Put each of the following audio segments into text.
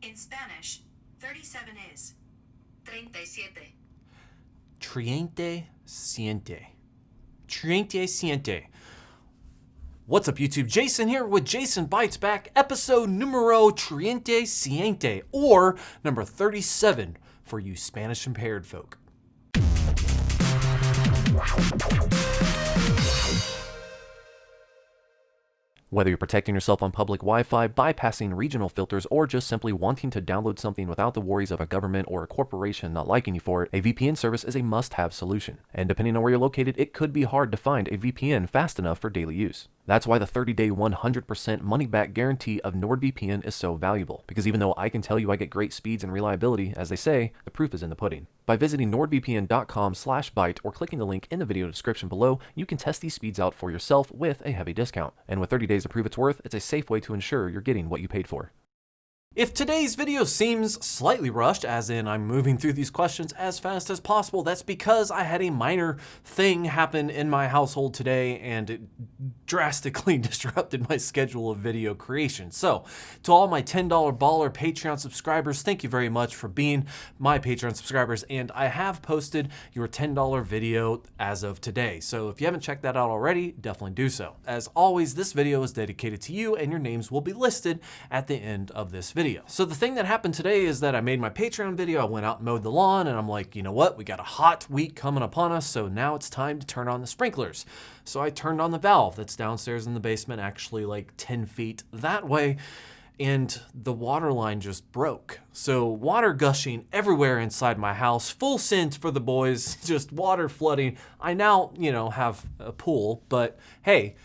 In Spanish, 37 is 37. Triente siente. Triente siente. What's up, YouTube? Jason here with Jason Bytes back, episode numero triente siente, or number 37 for you Spanish impaired folk. Whether you're protecting yourself on public Wi-Fi, bypassing regional filters, or just simply wanting to download something without the worries of a government or a corporation not liking you for it, a VPN service is a must-have solution. And depending on where you're located, it could be hard to find a VPN fast enough for daily use. That's why the 30-day 100% money-back guarantee of NordVPN is so valuable, because even though I can tell you I get great speeds and reliability, as they say, the proof is in the pudding. By visiting nordvpn.com/byte or clicking the link in the video description below, you can test these speeds out for yourself with a heavy discount. And with 30 days to prove its worth, it's a safe way to ensure you're getting what you paid for. If today's video seems slightly rushed, as in I'm moving through these questions as fast as possible, that's because I had a minor thing happen in my household today and it drastically disrupted my schedule of video creation. So, to all my $10 baller Patreon subscribers, thank you very much for being my Patreon subscribers, and I have posted your $10 video as of today. So if you haven't checked that out already, definitely do so. As always, this video is dedicated to you and your names will be listed at the end of this video. So the thing that happened today is that I made my Patreon video, I went out and mowed the lawn, and I'm like, you know what, we got a hot week coming upon us, so now it's time to turn on the sprinklers. So I turned on the valve that's downstairs in the basement, actually like 10 feet that way, and the water line just broke. So water gushing everywhere inside my house, full send for the boys, just water flooding. I now, have a pool, but hey,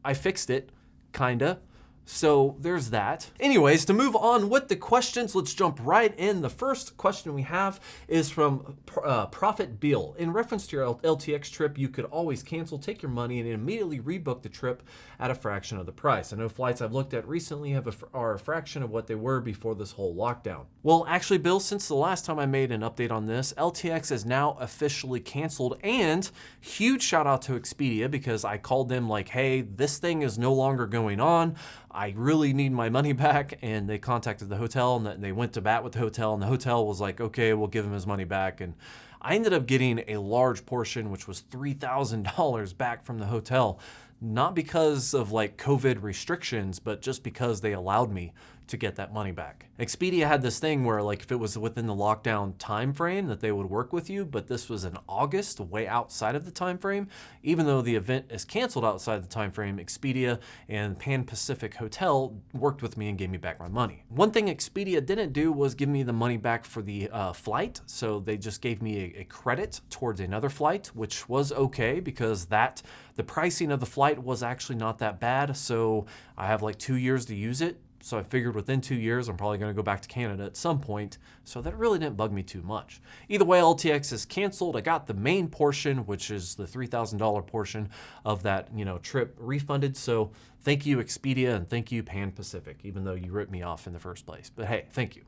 I fixed it, kinda. So there's that. Anyways, to move on with the questions, let's jump right in. The first question we have is from Prophet Bill. In reference to your LTX trip, you could always cancel, take your money, and immediately rebook the trip at a fraction of the price. I know flights I've looked at recently are a fraction of what they were before this whole lockdown. Well, actually, Bill, since the last time I made an update on this, LTX is now officially canceled, and huge shout out to Expedia because I called them like, hey, this thing is no longer going on. I really need my money back, and they contacted the hotel and they went to bat with the hotel, and the hotel was like, okay, we'll give him his money back. And I ended up getting a large portion, which was $3,000 back from the hotel, not because of like COVID restrictions, but just because they allowed me to get that money back. Expedia had this thing where like if it was within the lockdown time frame that they would work with you, but this was in August, way outside of the time frame. Even though the event is canceled outside the time frame, Expedia and Pan Pacific Hotel worked with me and gave me back my money. One thing Expedia didn't do was give me the money back for the flight, so they just gave me a credit towards another flight, which was okay because the pricing of the flight was actually not that bad, so I have like 2 years to use it. So I figured within 2 years, I'm probably going to go back to Canada at some point. So that really didn't bug me too much. Either way, LTX is canceled. I got the main portion, which is the $3,000 portion of that, trip refunded. So thank you, Expedia, and thank you, Pan Pacific, even though you ripped me off in the first place. But hey, thank you.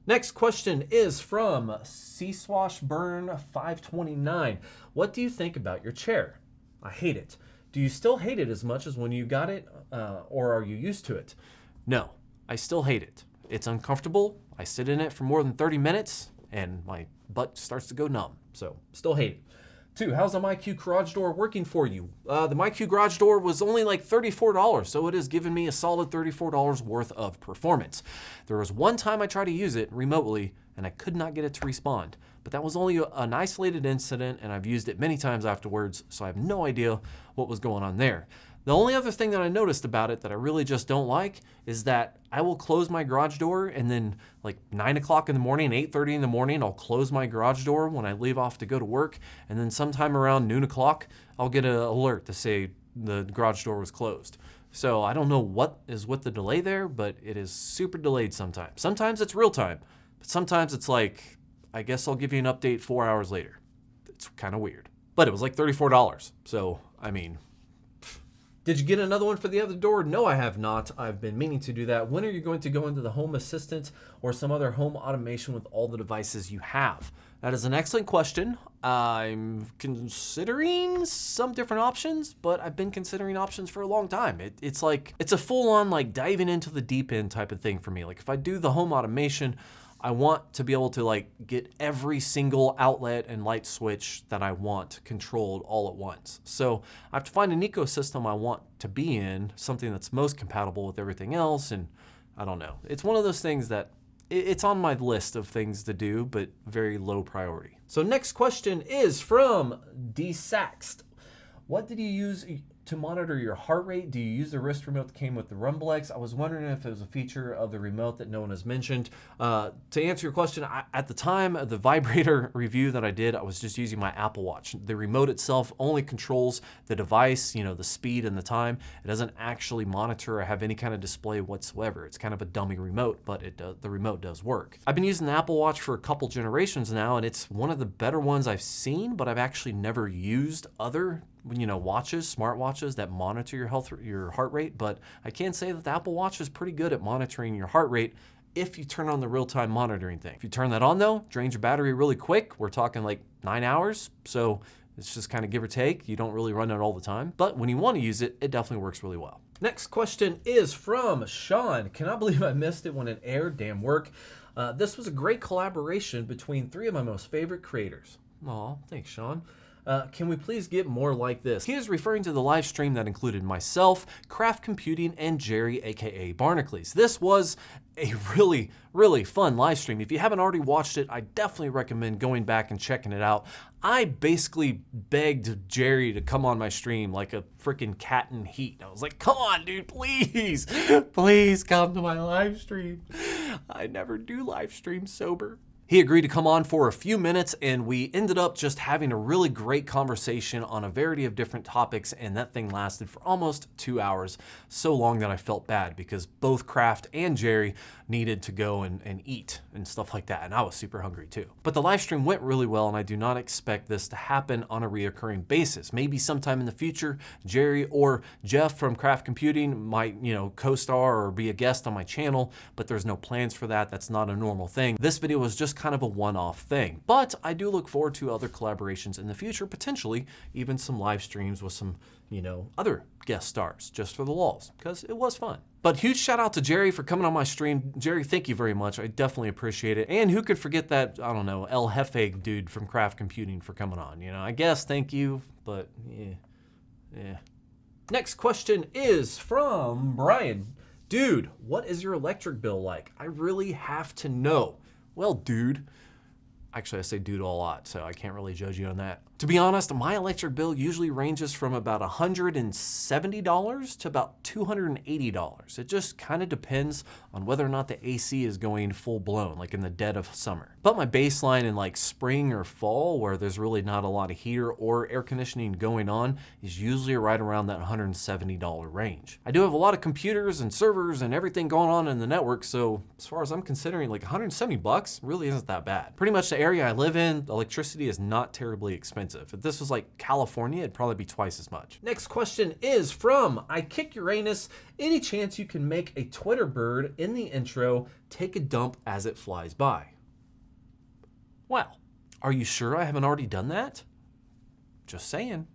Next question is from CSwashburn529. What do you think about your chair? I hate it. Do you still hate it as much as when you got it, or are you used to it? No, I still hate it. It's uncomfortable. I sit in it for more than 30 minutes and my butt starts to go numb. So still hate it. 2, how's the MyQ garage door working for you? The MyQ garage door was only like $34, so it has given me a solid $34 worth of performance. There was one time I tried to use it remotely and I could not get it to respond, but that was only an isolated incident and I've used it many times afterwards, so I have no idea what was going on there. The only other thing that I noticed about it that I really just don't like is that I will close my garage door and then like 9 o'clock in the morning, 8:30 in the morning, I'll close my garage door when I leave off to go to work. And then sometime around noon o'clock, I'll get an alert to say the garage door was closed. So I don't know what is with the delay there, but it is super delayed sometimes. Sometimes it's real time, but sometimes it's like, I guess I'll give you an update 4 hours later. It's kind of weird, but it was like $34. So, I mean, Did you get another one for the other door? No, I have not. I've been meaning to do that. When are you going to go into the Home Assistant or some other home automation with all the devices you have? That is an excellent question. I'm considering some different options, but I've been considering options for a long time. It's a full-on like diving into the deep end type of thing for me. Like if I do the home automation, I want to be able to like get every single outlet and light switch that I want controlled all at once. So I have to find an ecosystem I want to be in, something that's most compatible with everything else. And I don't know. It's one of those things that it's on my list of things to do, but very low priority. So next question is from DSaxed. What did you use to monitor your heart rate? Do you use the wrist remote that came with the Rumblex? I was wondering if it was a feature of the remote that no one has mentioned. To answer your question, at the time of the vibrator review that I did, I was just using my Apple Watch. The remote itself only controls the device, you know, the speed and the time. It doesn't actually monitor or have any kind of display whatsoever. It's kind of a dummy remote, but the remote does work. I've been using the Apple Watch for a couple generations now, and it's one of the better ones I've seen, but I've actually never used other watches, smartwatches that monitor your heart rate. But I can say that the Apple Watch is pretty good at monitoring your heart rate if you turn on the real-time monitoring thing. If you turn that on though, drains your battery really quick. We're talking like 9 hours. So it's just kind of give or take. You don't really run it all the time. But when you want to use it, it definitely works really well. Next question is from Sean. Cannot believe I missed it when it aired. Damn work. This was a great collaboration between 3 of my most favorite creators. Aw, thanks, Sean. Can we please get more like this? He is referring to the live stream that included myself, Craft Computing, and Jerry, aka Barnacles. This was a really, really fun live stream. If you haven't already watched it, I definitely recommend going back and checking it out. I basically begged Jerry to come on my stream like a freaking cat in heat. I was like, come on, dude, please, please come to my live stream. I never do live streams sober. He agreed to come on for a few minutes, and we ended up just having a really great conversation on a variety of different topics, and that thing lasted for almost 2 hours, so long that I felt bad because both Kraft and Jerry needed to go and eat and stuff like that, and I was super hungry too. But the live stream went really well, and I do not expect this to happen on a reoccurring basis. Maybe sometime in the future, Jerry or Jeff from Craft Computing might, co-star or be a guest on my channel, but there's no plans for that. That's not a normal thing. This video was just kind of a one-off thing, but I do look forward to other collaborations in the future, potentially even some live streams with some, other guest stars just for the lulz, because it was fun. But huge shout out to Jerry for coming on my stream. Jerry, thank you very much. I definitely appreciate it. And who could forget that, I don't know, El Jefe dude from Craft Computing for coming on, I guess thank you, but yeah. Next question is from Brian. Dude, what is your electric bill like? I really have to know. Well, dude, actually I say dude a lot, so I can't really judge you on that. To be honest, my electric bill usually ranges from about $170 to about $280. It just kind of depends on whether or not the AC is going full blown, like in the dead of summer. But my baseline in like spring or fall, where there's really not a lot of heater or air conditioning going on, is usually right around that $170 range. I do have a lot of computers and servers and everything going on in the network, so as far as I'm considering, like $170 really isn't that bad. Pretty much the area I live in, electricity is not terribly expensive. If this was like California, it'd probably be twice as much. Next question is from I Kick Uranus. Any chance you can make a Twitter bird in the intro take a dump as it flies by? Well, are you sure I haven't already done that? Just saying.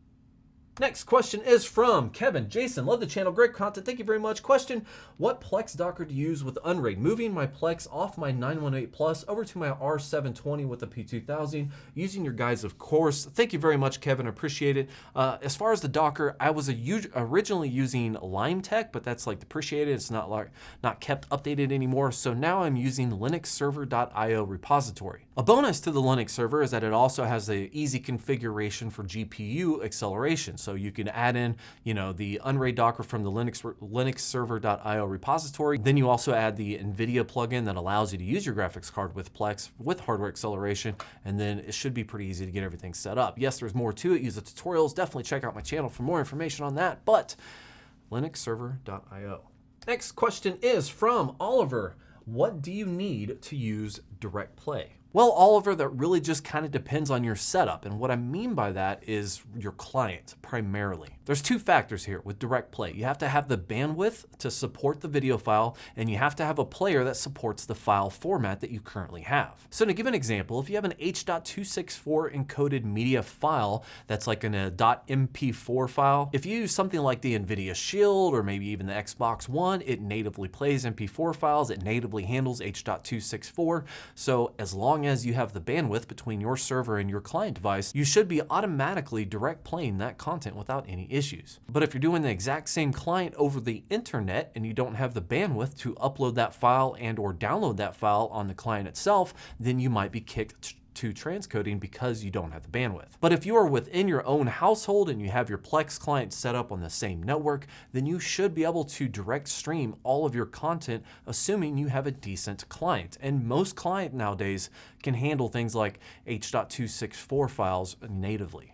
Next question is from Kevin. Jason, love the channel, great content, thank you very much. Question, what Plex Docker to use with Unraid? Moving my Plex off my 918 Plus over to my R720 with the P2000, using your guides, of course. Thank you very much, Kevin, appreciate it. As far as the Docker, I was originally using LimeTech, but that's like depreciated, it's not kept updated anymore, so now I'm using linuxserver.io repository. A bonus to the Linux server is that it also has the easy configuration for GPU acceleration. So you can add in, the Unraid Docker from the linuxserver.io repository. Then you also add the NVIDIA plugin that allows you to use your graphics card with Plex with hardware acceleration, and then it should be pretty easy to get everything set up. Yes, there's more to it. Use the tutorials. Definitely check out my channel for more information on that, but linuxserver.io. Next question is from Oliver. What do you need to use Direct Play? Well, Oliver, that really just kind of depends on your setup. And what I mean by that is your client primarily. There's two factors here with direct play. You have to have the bandwidth to support the video file, and you have to have a player that supports the file format that you currently have. So to give an example, if you have an H.264 encoded media file that's like in a .mp4 file, if you use something like the NVIDIA Shield or maybe even the Xbox One, it natively plays MP4 files, it natively handles H.264. So as long as you have the bandwidth between your server and your client device, you should be automatically direct playing that content without any issues. But if you're doing the exact same client over the internet and you don't have the bandwidth to upload that file and or download that file on the client itself, then you might be kicked to transcoding because you don't have the bandwidth. But if you are within your own household and you have your Plex client set up on the same network, then you should be able to direct stream all of your content, assuming you have a decent client. And most clients nowadays can handle things like H.264 files natively.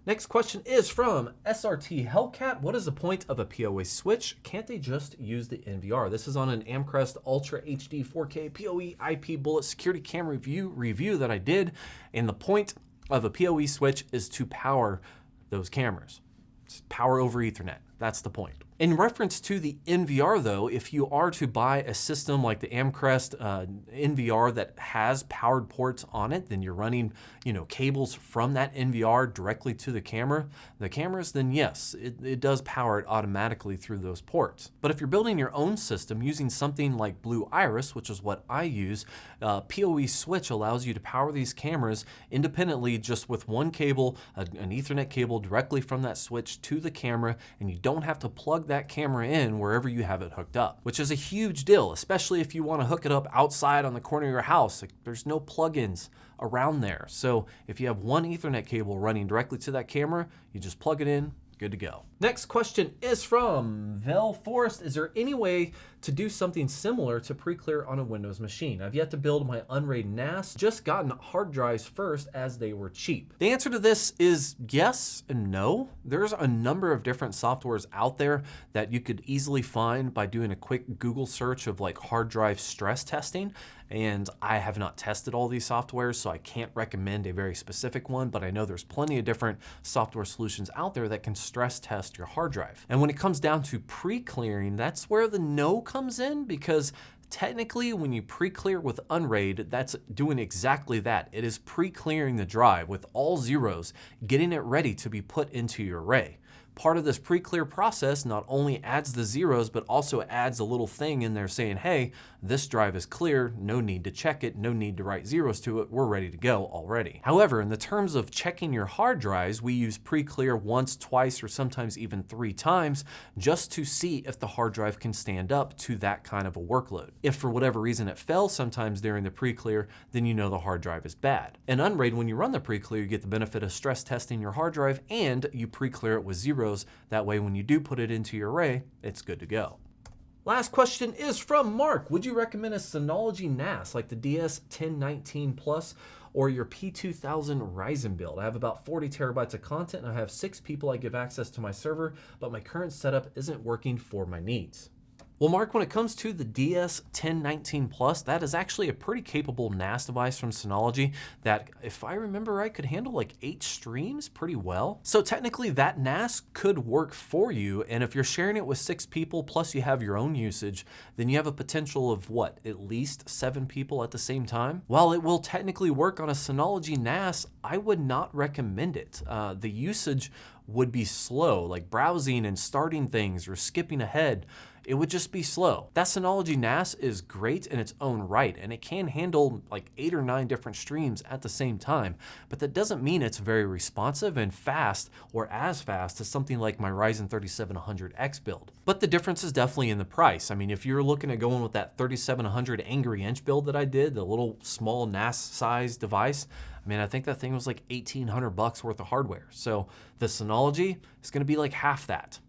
Next question is from SRT Hellcat. What is the point of a PoE switch? Can't they just use the NVR? This is on an Amcrest Ultra HD 4K PoE IP bullet security camera review that I did. And the point of a PoE switch is to power those cameras. It's power over Ethernet. That's the point. In reference to the NVR though, if you are to buy a system like the Amcrest NVR that has powered ports on it, then you're running, cables from that NVR directly to the cameras, then yes, it does power it automatically through those ports. But if you're building your own system using something like Blue Iris, which is what I use, PoE switch allows you to power these cameras independently just with one cable, an Ethernet cable directly from that switch to the camera, and you don't have to plug that camera in wherever you have it hooked up, which is a huge deal, especially if you want to hook it up outside on the corner of your house. Like, there's no plugins around there. So if you have one Ethernet cable running directly to that camera, you just plug it in, good to go. Next question is from Vel Forest. Is there any way to do something similar to pre-clear on a Windows machine? I've yet to build my unraid NAS, just gotten hard drives first as they were cheap. The answer to this is yes and no. There's a number of different softwares out there that you could easily find by doing a quick Google search of like hard drive stress testing. And I have not tested all these softwares, so I can't recommend a very specific one, but I know there's plenty of different software solutions out there that can stress test your hard drive. And when it comes down to pre-clearing, that's where the no comes in, because technically when you pre-clear with unraid, that's doing exactly that. It is pre-clearing the drive with all zeros, getting it ready to be put into your array. Part of this pre-clear process not only adds the zeros, but also adds a little thing in there saying, hey, this drive is clear, no need to check it, no need to write zeros to it, we're ready to go already. However, in the terms of checking your hard drives, we use pre-clear once, twice, or sometimes even 3 times just to see if the hard drive can stand up to that kind of a workload. If for whatever reason it fails sometimes during the pre-clear, then you know the hard drive is bad. In unraid, when you run the pre-clear, you get the benefit of stress testing your hard drive and you pre-clear it with zeros. That way, when you do put it into your array, it's good to go. Last question is from Mark. Would you recommend a Synology NAS like the DS1019 Plus or your P2000 Ryzen build? I have about 40 terabytes of content and I have 6 people I give access to my server, but my current setup isn't working for my needs. Well, Mark, when it comes to the DS1019 Plus, that is actually a pretty capable NAS device from Synology that, if I remember right, could handle like 8 streams pretty well. So technically that NAS could work for you. And if you're sharing it with 6 people, plus you have your own usage, then you have a potential of what, at least 7 people at the same time? While it will technically work on a Synology NAS, I would not recommend it. The usage would be slow, like browsing and starting things or skipping ahead. It would just be slow. That Synology NAS is great in its own right, and it can handle like 8 or 9 different streams at the same time, but that doesn't mean it's very responsive and fast or as fast as something like my Ryzen 3700X build. But the difference is definitely in the price. I mean, if you're looking at going with that 3700 Angry Inch build that I did, the little small NAS size device, I mean, I think that thing was like $1,800 worth of hardware. So the Synology is gonna be like half that.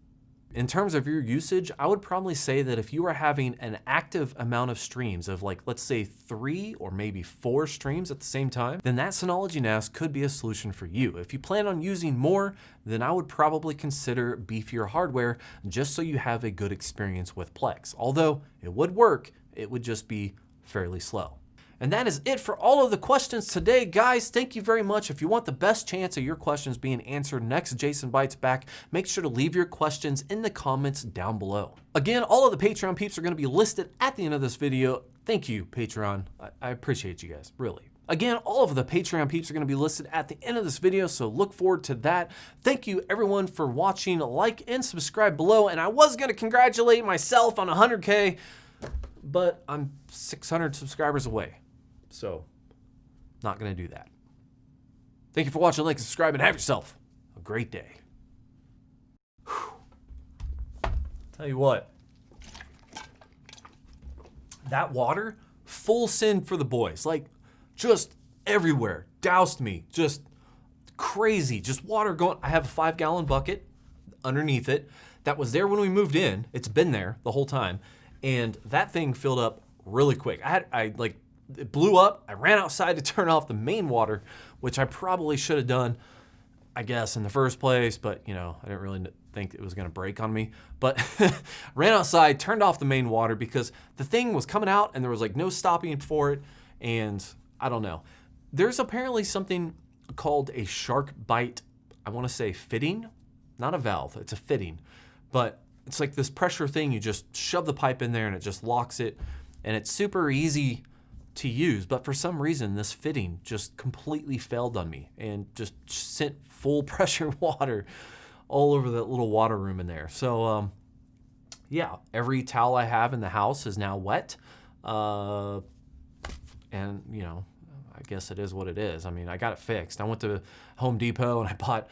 In terms of your usage, I would probably say that if you are having an active amount of streams of like, let's say 3 or maybe 4 streams at the same time, then that Synology NAS could be a solution for you. If you plan on using more, then I would probably consider beefier hardware just so you have a good experience with Plex. Although it would work, it would just be fairly slow. And that is it for all of the questions today, guys. Thank you very much. If you want the best chance of your questions being answered next Jason Bites Back, make sure to leave your questions in the comments down below. Again, all of the Patreon peeps are going to be listed at the end of this video. Thank you, Patreon. I appreciate you guys, really. Again, all of the Patreon peeps are going to be listed at the end of this video, so look forward to that. Thank you, everyone, for watching. Like and subscribe below. And I was going to congratulate myself on 100K, but I'm 600 subscribers away. So, not going to do that. Thank you for watching, like, subscribe, and have yourself a great day. Whew. Tell you what, that water, full send for the boys. Like, just everywhere. Doused me. Just crazy. Just water going. I have a 5-gallon bucket underneath it that was there when we moved in. It's been there the whole time. And that thing filled up really quick. It blew up. I ran outside to turn off the main water, which I probably should have done, I guess, in the first place. But, you know, I didn't really think it was going to break on me. But ran outside, turned off the main water because the thing was coming out and there was like no stopping for it. And I don't know. There's apparently something called a shark bite, I want to say fitting, not a valve. It's a fitting. But it's like this pressure thing. You just shove the pipe in there and it just locks it. And it's super easy to use, but for some reason this fitting just completely failed on me and just sent full pressure water all over that little water room in there. So yeah, every towel I have in the house is now wet, and you know, I guess it is what it is. I mean, I got it fixed. I went to Home Depot and I bought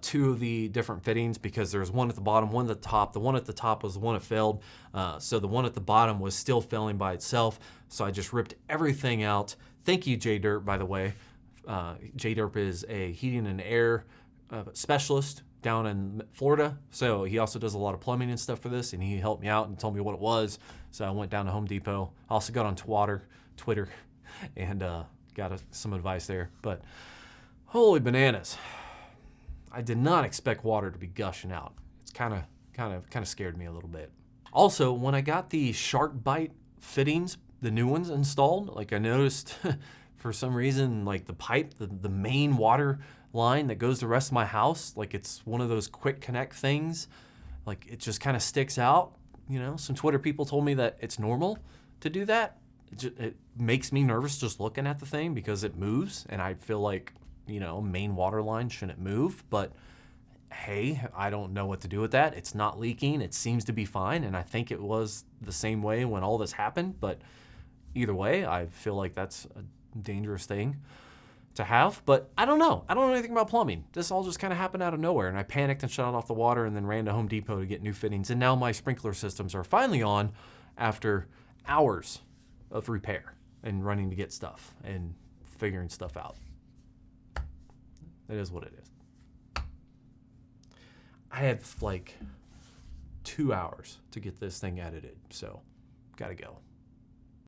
2 of the different fittings because there's one at the bottom, one at the top. The one at the top was the one that failed, so the one at the bottom was still failing by itself. So I just ripped everything out. Thank you, J-Derp, by the way. J-Derp is a heating and air specialist down in Florida. So he also does a lot of plumbing and stuff for this, and he helped me out and told me what it was. So I went down to Home Depot. I also got on Twitter, and got some advice there. But holy bananas. I did not expect water to be gushing out. It's kind of scared me a little bit. Also, when I got the shark bite fittings, the new ones installed, like I noticed for some reason, like the pipe, the main water line that goes to the rest of my house, like it's one of those quick connect things, like it just kind of sticks out. You know, some Twitter people told me that it's normal to do that. It makes me nervous just looking at the thing because it moves, and I feel like, you know, main water line shouldn't move, but hey, I don't know what to do with that. It's not leaking. It seems to be fine, and I think it was the same way when all this happened, but either way, I feel like that's a dangerous thing to have, but I don't know. I don't know anything about plumbing. This all just kind of happened out of nowhere, and I panicked and shut off the water and then ran to Home Depot to get new fittings, and now my sprinkler systems are finally on after hours of repair and running to get stuff and figuring stuff out. It is what it is. I have like 2 hours to get this thing edited, so gotta go.